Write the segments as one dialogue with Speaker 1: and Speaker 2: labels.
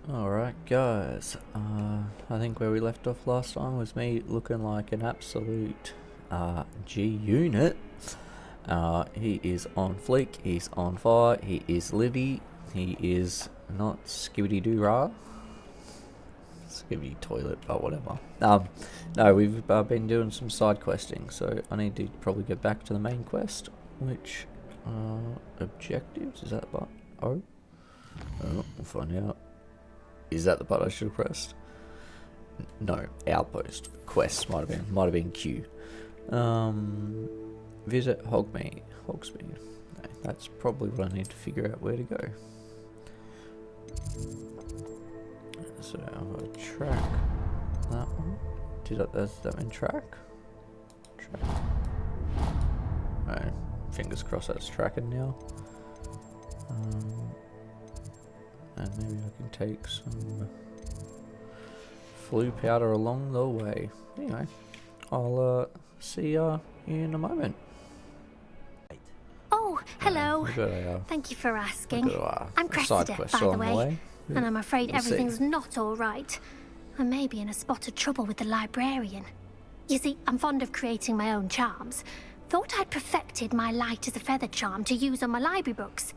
Speaker 1: Alright guys, I think where we left off last time was me looking like an absolute G-unit. He is on fleek, he's on fire, he is litty, he is not skibbity-doo-rah. Skibbity toilet, but whatever. No, we've been doing some side questing, so I need to probably get back to the main quest, which, objectives, is that the button? Oh, we'll find out. Is that the button I should have pressed? No, outpost. Quests might have been Q. Visit Hogsmeade. No, that's probably what I need to figure out where to go. So I've got to track that one. Does that mean track? Track. Alright, fingers crossed that's tracking now. And maybe I can take some flu powder along the way. Anyway, I'll see you in a moment.
Speaker 2: Oh, hello. Thank you for asking. I'm Cressida, by the way. And I'm afraid everything's not all right. I may be in a spot of trouble with the librarian. You see, I'm fond of creating my own charms. Thought I'd perfected my light as a feather charm to use on my library books.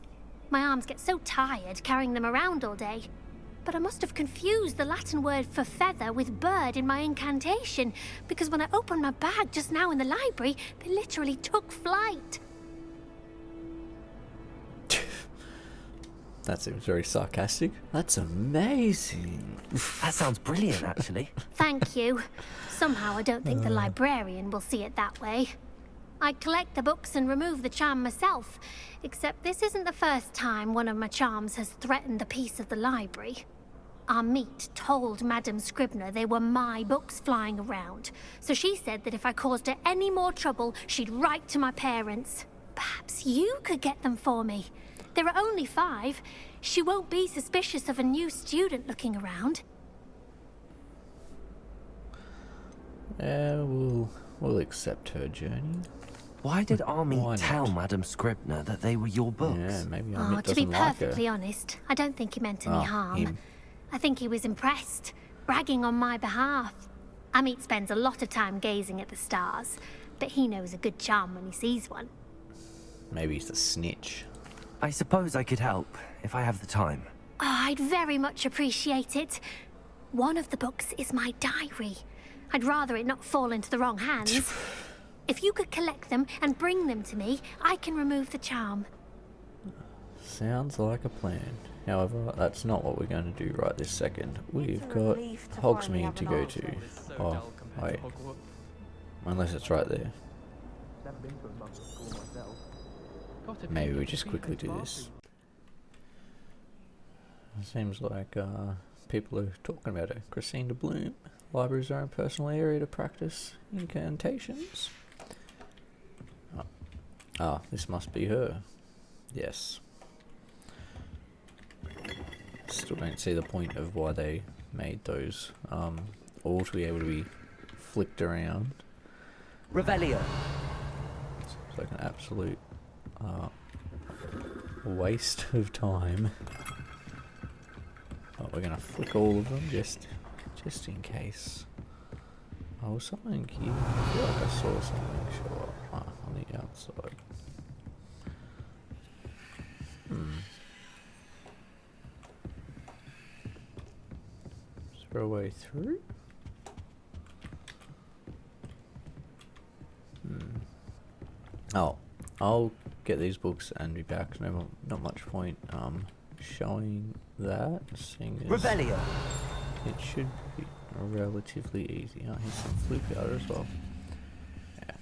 Speaker 2: My arms get so tired carrying them around all day. But I must have confused the Latin word for feather with bird in my incantation, because when I opened my bag just now in the library, they literally took flight.
Speaker 1: That seems very sarcastic. That's amazing.
Speaker 3: That sounds brilliant, actually.
Speaker 2: Thank you. Somehow I don't think the librarian will see it that way. I collect the books and remove the charm myself, except this isn't the first time one of my charms has threatened the peace of the library. Our meet told Madame Scribner they were my books flying around, so she said that if I caused her any more trouble, she'd write to my parents. Perhaps you could get them for me. There are only 5. She won't be suspicious of a new student looking around.
Speaker 1: Yeah, we'll accept her journey.
Speaker 3: Why did Army tell Madame Scribner that they were your books?
Speaker 1: Yeah, maybe
Speaker 2: Army doesn't like her. To be perfectly honest, I don't think he meant any harm.
Speaker 1: Him.
Speaker 2: I think he was impressed, bragging on my behalf. Amit spends a lot of time gazing at the stars, but he knows a good charm when he sees one.
Speaker 1: Maybe he's a snitch.
Speaker 3: I suppose I could help, if I have the time.
Speaker 2: Oh, I'd very much appreciate it. One of the books is my diary. I'd rather it not fall into the wrong hands. If you could collect them and bring them to me, I can remove the charm.
Speaker 1: Sounds like a plan. However, that's not what we're going to do right this second. We've got Hogsmeade to go to. Oh, wait. Unless it's right there. Maybe we just quickly do this. It seems like people are talking about it. Christine de Bloom. Library's own personal area to practice incantations. This must be her. Yes. Still don't see the point of why they made those all to be able to be flicked around.
Speaker 3: Revelio.
Speaker 1: It's like an absolute waste of time. But we're gonna flick all of them just in case. Oh, something here. I feel like I saw something show up on the outside. Is there a way through? Oh, I'll get these books and be back. No, not much point showing that. Seeing as
Speaker 3: Revelio.
Speaker 1: it should be relatively easy. Oh, here's some flu powder as well. Yeah.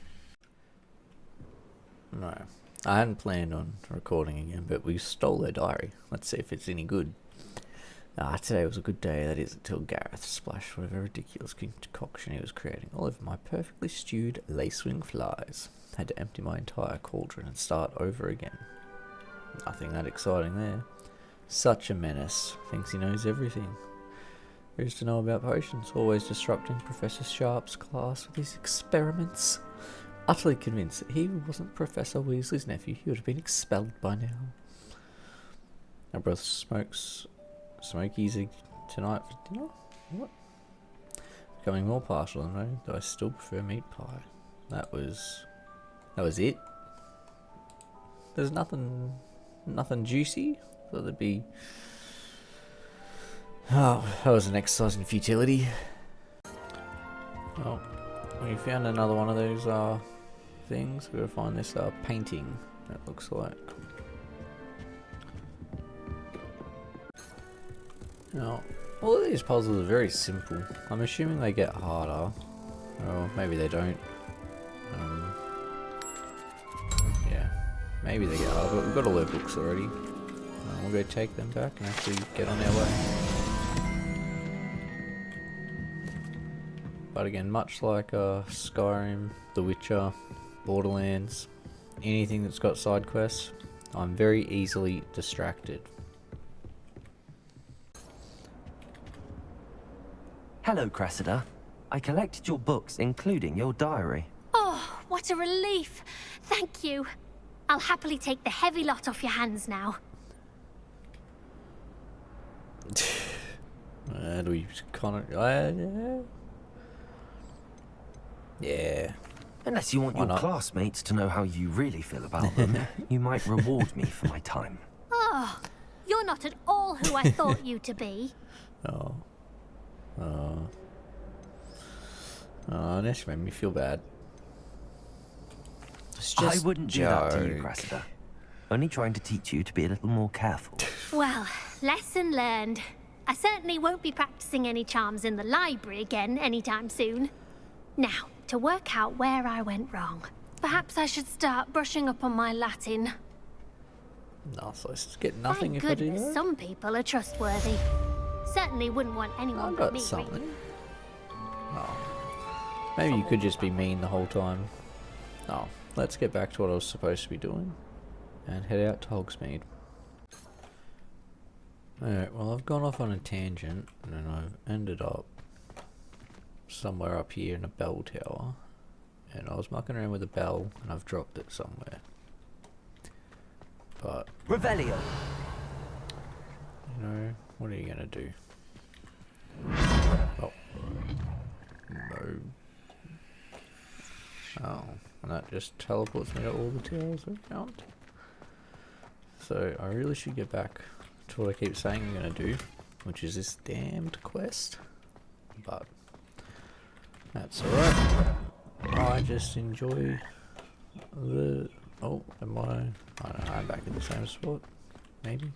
Speaker 1: No, I hadn't planned on recording again, but we stole their diary. Let's see if it's any good. Today was a good day, that is, until Gareth splashed whatever ridiculous concoction he was creating all over my perfectly stewed lacewing flies. Had to empty my entire cauldron and start over again. Nothing that exciting there. Such a menace. Thinks he knows everything. Who's to know about potions? Always disrupting Professor Sharp's class with his experiments. Utterly convinced that he wasn't Professor Weasley's nephew, he would have been expelled by now. Our brother Smokey's tonight for dinner? What? Becoming more partial than me, though I still prefer meat pie. That was it? There's nothing juicy? Thought there'd be... Oh, that was an exercise in futility. Oh, we found another one of those things. We're gonna find this painting, that looks like. Now, all of these puzzles are very simple. I'm assuming they get harder. Or maybe they don't. Yeah, maybe they get harder, but we've got all their books already. We'll go take them back and actually get on our way. But again, much like Skyrim, The Witcher, Borderlands, anything that's got side quests, I'm very easily distracted.
Speaker 3: Hello, Cressida. I collected your books, including your diary.
Speaker 2: Oh, what a relief. Thank you. I'll happily take the heavy lot off your hands now.
Speaker 1: Do we kind of... yeah.
Speaker 3: Unless you want your classmates to know how you really feel about them, you might reward me for my time.
Speaker 2: Oh, you're not at all who I thought you to be.
Speaker 1: This made me feel bad.
Speaker 3: I wouldn't do that to you, Cressida. Only trying to teach you to be a little more careful.
Speaker 2: Well, lesson learned. I certainly won't be practicing any charms in the library again anytime soon. Now, to work out where I went wrong. Perhaps I should start brushing up on my Latin.
Speaker 1: No, so I get nothing
Speaker 2: Thank
Speaker 1: if
Speaker 2: goodness
Speaker 1: I do that?
Speaker 2: some people are trustworthy. Certainly wouldn't want anyone but me.
Speaker 1: Something. Oh. Maybe you could just be mean the whole time. Oh, let's get back to what I was supposed to be doing. And head out to Hogsmeade. Alright, well I've gone off on a tangent and then I've ended up somewhere up here in a bell tower. And I was mucking around with a bell and I've dropped it somewhere. But...
Speaker 3: Revelio!
Speaker 1: You know, what are you gonna do? Oh. No. Oh, and that just teleports me to all the towers I found. So I really should get back to what I keep saying I'm gonna do, which is this damned quest. But that's alright. I just enjoy the... Oh, am I don't know, I'm back in the same spot. Maybe.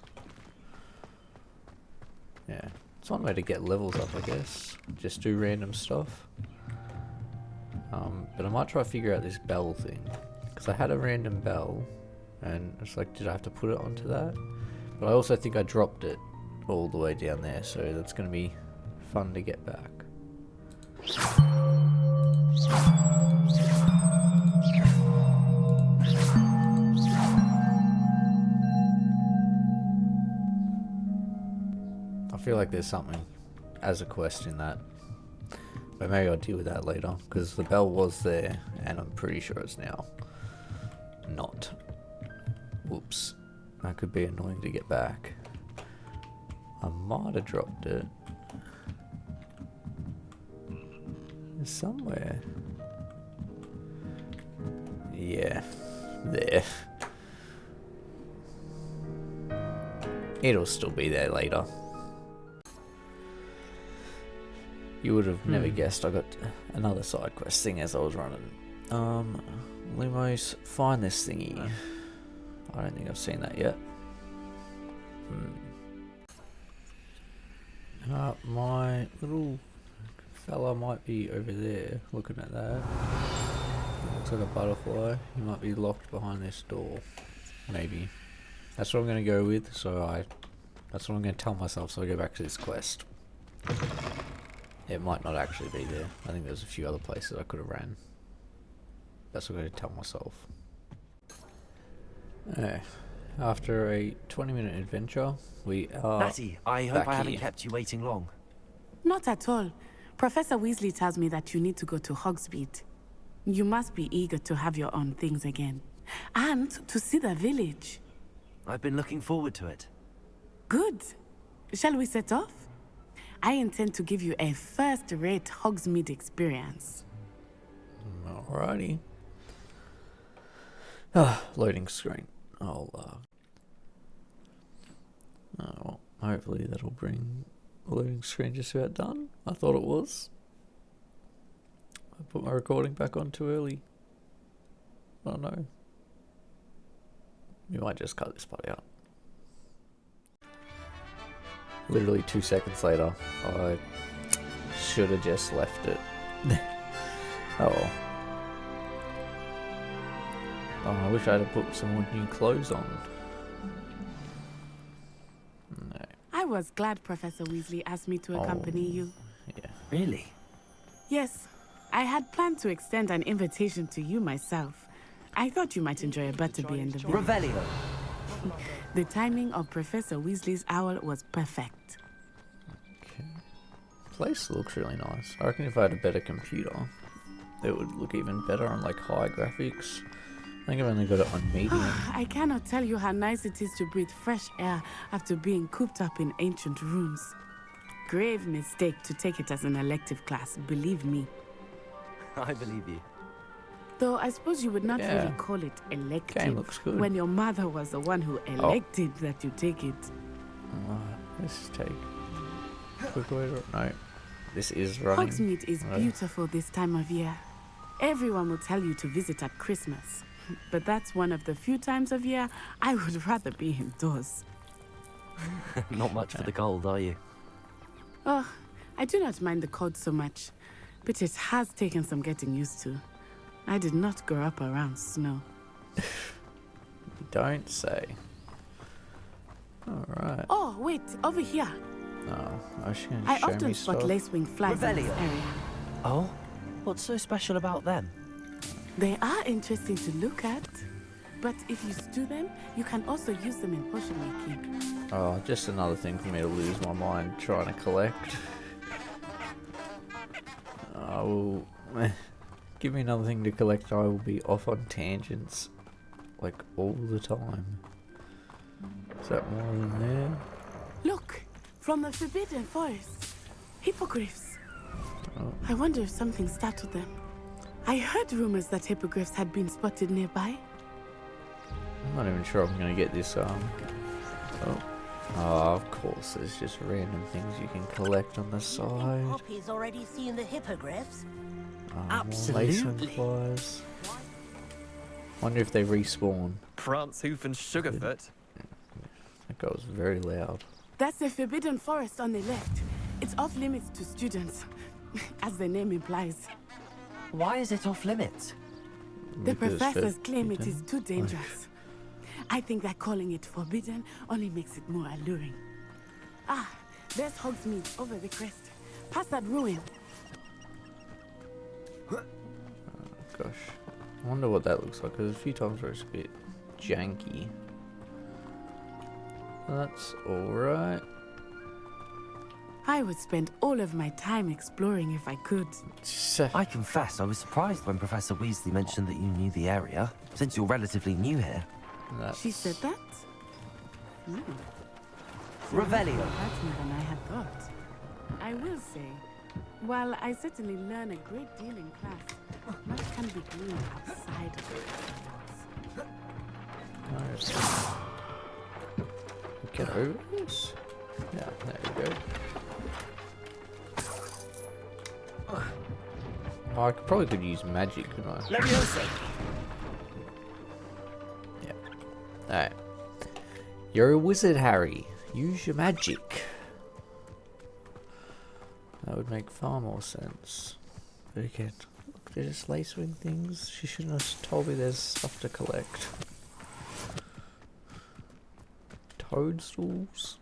Speaker 1: Yeah. It's one way to get levels up, I guess. Just do random stuff. But I might try to figure out this bell thing. Because I had a random bell. And it's like, did I have to put it onto that? But I also think I dropped it all the way down there. So that's going to be fun to get back. I feel like there's something as a quest in that. But maybe I'll deal with that later. Because the bell was there. And I'm pretty sure it's now not. Whoops. That could be annoying to get back. I might have dropped it. It's somewhere. Yeah. There. It'll still be there later. You would have never guessed I got another side quest thing as I was running. Limos, find this thingy. I don't think I've seen that yet. My little fella might be over there looking at that. Looks like a butterfly. He might be locked behind this door. Maybe. That's what I'm going to go with, so that's what I'm going to tell myself, so I go back to this quest. It might not actually be there. I think there's a few other places I could have ran. That's what I'm going to tell myself. After a 20-minute adventure, we are
Speaker 3: Natty, I hope I haven't kept you waiting long.
Speaker 4: Not at all. Professor Weasley tells me that you need to go to Hogsmeade. You must be eager to have your own things again. And to see the village.
Speaker 3: I've been looking forward to it.
Speaker 4: Good. Shall we set off? I intend to give you a first-rate Hogsmeade experience.
Speaker 1: Alrighty. Loading screen. Well, hopefully that'll bring the loading screen just about done. I thought it was. I put my recording back on too early. I don't know. You might just cut this part out. Literally 2 seconds later, I should have just left it. Oh. I wish I had put some more new clothes on. No.
Speaker 4: I was glad Professor Weasley asked me to accompany you.
Speaker 3: Yeah. Really?
Speaker 4: Yes. I had planned to extend an invitation to you myself. I thought you might enjoy a butterbeer in the village.
Speaker 3: Revelio.
Speaker 4: The timing of Professor Weasley's owl was perfect.
Speaker 1: Okay. Place looks really nice. I reckon if I had a better computer, it would look even better on like high graphics. I think I've only got it on medium.
Speaker 4: I cannot tell you how nice it is to breathe fresh air after being cooped up in ancient rooms. Grave mistake to take it as an elective class, believe me.
Speaker 3: I believe you.
Speaker 4: Though I suppose you would not really call it elective.
Speaker 1: Game looks good.
Speaker 4: When your mother was the one who elected that you take it.
Speaker 1: Let's take quick way to... No, this is running.
Speaker 4: Hogsmeade is beautiful this time of year. Everyone will tell you to visit at Christmas. But that's one of the few times of year I would rather be indoors.
Speaker 3: Not much for the cold, are you?
Speaker 4: Oh, I do not mind the cold so much. But it has taken some getting used to. I did not grow up around snow.
Speaker 1: Don't say. Alright.
Speaker 4: Oh, wait, over here.
Speaker 1: No, I should show me
Speaker 4: I often spot
Speaker 1: stuff.
Speaker 4: lacewing flies in this area.
Speaker 3: Oh? What's so special about them?
Speaker 4: They are interesting to look at. But if you stew them, you can also use them in potion making.
Speaker 1: Oh, just another thing for me to lose my mind trying to collect. I will... Give me another thing to collect, I will be off on tangents. Like, all the time. Is that more in there?
Speaker 4: Look! From the Forbidden Forest. Hippogriffs.
Speaker 1: Oh.
Speaker 4: I wonder if something startled them. I heard rumors that hippogriffs had been spotted nearby.
Speaker 1: I'm not even sure I'm going to get this, Oh, of course, there's just random things you can collect on the side.
Speaker 5: Poppy's already seen the hippogriffs.
Speaker 3: Absolutely.
Speaker 1: Flies. Wonder if they respawn.
Speaker 6: Prancehoof and Sugarfoot.
Speaker 1: That guy was very loud.
Speaker 4: That's the Forbidden Forest on the left. It's off limits to students, as the name implies.
Speaker 3: Why is it off limits?
Speaker 4: The professors claim it is too dangerous. I think that calling it forbidden only makes it more alluring. Ah, there's Hogsmeade over the crest. Past that ruin.
Speaker 1: Gosh. I wonder what that looks like, because a few times where it's a bit janky. That's alright.
Speaker 4: I would spend all of my time exploring if I could.
Speaker 3: I confess, I was surprised when Professor Weasley mentioned that you knew the area, since you're relatively new here.
Speaker 4: She said that?
Speaker 3: Revelio.
Speaker 4: That's more than I had thought. I will say, while I certainly learn a great deal in class, much can be gleaned outside of the walls.
Speaker 1: Get over this? Yeah, there we go. Oh, I probably could use magic, couldn't I?
Speaker 3: Leviosa.
Speaker 1: Yeah. Alright. You're a wizard, Harry. Use your magic. That would make far more sense. But again, look, they're just lacewing things. She shouldn't have told me there's stuff to collect. Toadstools.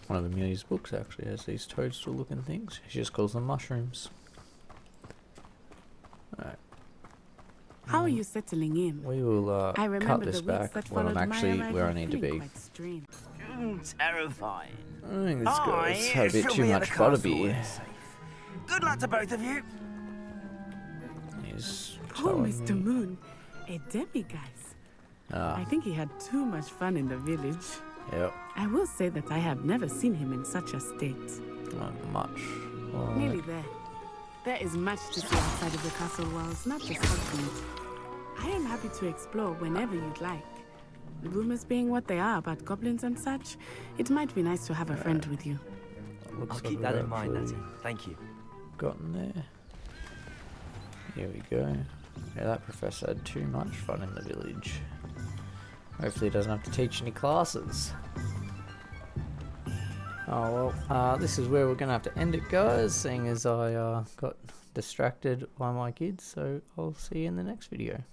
Speaker 1: One of Amelia's books actually has these toadstool looking things. She just calls them mushrooms. Alright.
Speaker 4: How are you settling in?
Speaker 1: We will cut this back when I'm actually where I need to be.
Speaker 5: Terrifying.
Speaker 1: I think this guy's had a bit too much butterbeer.
Speaker 5: Good luck to both of you.
Speaker 1: He's
Speaker 4: Oh,
Speaker 1: telling
Speaker 4: Mr.
Speaker 1: me.
Speaker 4: Moon, a demiguise. I think he had too much fun in the village.
Speaker 1: Yep.
Speaker 4: I will say that I have never seen him in such a state.
Speaker 1: Not much.
Speaker 4: Nearly there. There is much to see outside of the castle walls, not just Hogsmeade. I am happy to explore whenever you'd like. Rumors being what they are about goblins and such, it might be nice to have a friend with you.
Speaker 3: I'll keep that in mind, Natty. Thank you.
Speaker 1: Gotten there. Here we go. Yeah, that professor had too much fun in the village. Hopefully he doesn't have to teach any classes. Oh well, this is where we're going to have to end it, guys, seeing as I got distracted by my kids, so I'll see you in the next video.